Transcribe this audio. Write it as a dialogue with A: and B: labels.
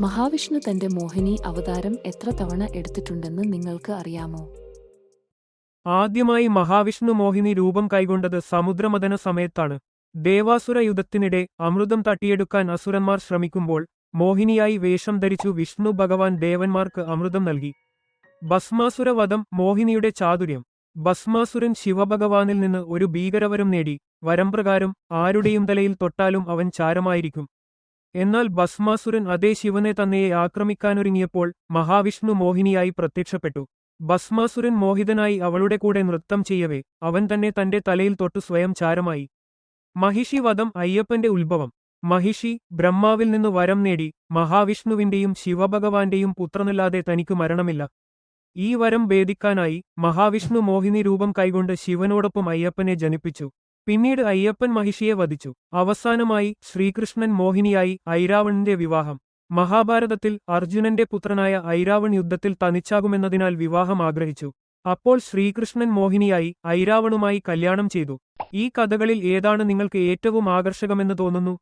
A: മഹാവിഷ്ണു തന്റെ മോഹിനി അവതാരം എത്ര തവണ എടുത്തിട്ടുണ്ടെന്ന് നിങ്ങൾക്ക് അറിയാമോ?
B: ആദ്യമായി മഹാവിഷ്ണു മോഹിനി രൂപം കൈക്കൊണ്ടത് സമുദ്രമഥന സമയത്താണ്. ദേവാസുര യുദ്ധത്തിനിടെ അമൃതം തട്ടിയെടുക്കാൻ അസുരന്മാർ ശ്രമിക്കുമ്പോൾ മോഹിനിയായി വേഷം ധരിച്ചു വിഷ്ണു ഭഗവാൻ ദേവന്മാർക്ക് അമൃതം നൽകി. ഭസ്മാസുര വധം മോഹിനിയുടെ ചാതുര്യം. ഭസ്മാസുരൻ ശിവഭഗവാനിൽ നിന്ന് ഒരു ഭീകരവരം നേടി. വരംപ്രകാരം ആരുടെയും തലയിൽ തൊട്ടാലും അവൻ ചാരമായിരിക്കും. എന്നാൽ ഭസ്മാസുരൻ അതേ ശിവനെ തന്നെയെ ആക്രമിക്കാനൊരുങ്ങിയപ്പോൾ മഹാവിഷ്ണു മോഹിനിയായി പ്രത്യക്ഷപ്പെട്ടു. ഭസ്മാസുരൻ മോഹിതനായി അവളുടെ കൂടെ നൃത്തം ചെയ്യവേ അവൻ തന്നെ തന്റെ തലയിൽ തൊട്ടു സ്വയം ചാരമായി. മഹിഷി വധം അയ്യപ്പന്റെ ഉത്ഭവം. മഹിഷി ബ്രഹ്മാവിൽ നിന്ന് വരം നേടി മഹാവിഷ്ണുവിന്റെയും ശിവഭഗവാന്റെയും പുത്രനല്ലാതെ തനിക്ക് മരണമില്ല. ഈ വരം ഭേദിക്കാനായി മഹാവിഷ്ണു മോഹിനി രൂപം കൈകൊണ്ട് ശിവനോടൊപ്പം അയ്യപ്പനെ ജനിപ്പിച്ചു. പിന്നീട് അയ്യപ്പൻ മഹിഷിയെ വധിച്ചു. അവസാനമായി ശ്രീകൃഷ്ണൻ മോഹിനിയായി ഐരാവണന്റെ വിവാഹം. മഹാഭാരതത്തിൽ അർജുനന്റെ പുത്രനായ ഐരാവൺ യുദ്ധത്തിൽ തനിച്ചാകുമെന്നതിനാൽ വിവാഹം ആഗ്രഹിച്ചു. അപ്പോൾ ശ്രീകൃഷ്ണൻ മോഹിനിയായി ഐരാവണുമായി കല്യാണം ചെയ്തു. ഈ കഥകളിൽ ഏതാണ് നിങ്ങൾക്ക് ഏറ്റവും ആകർഷകമെന്ന് തോന്നുന്നു?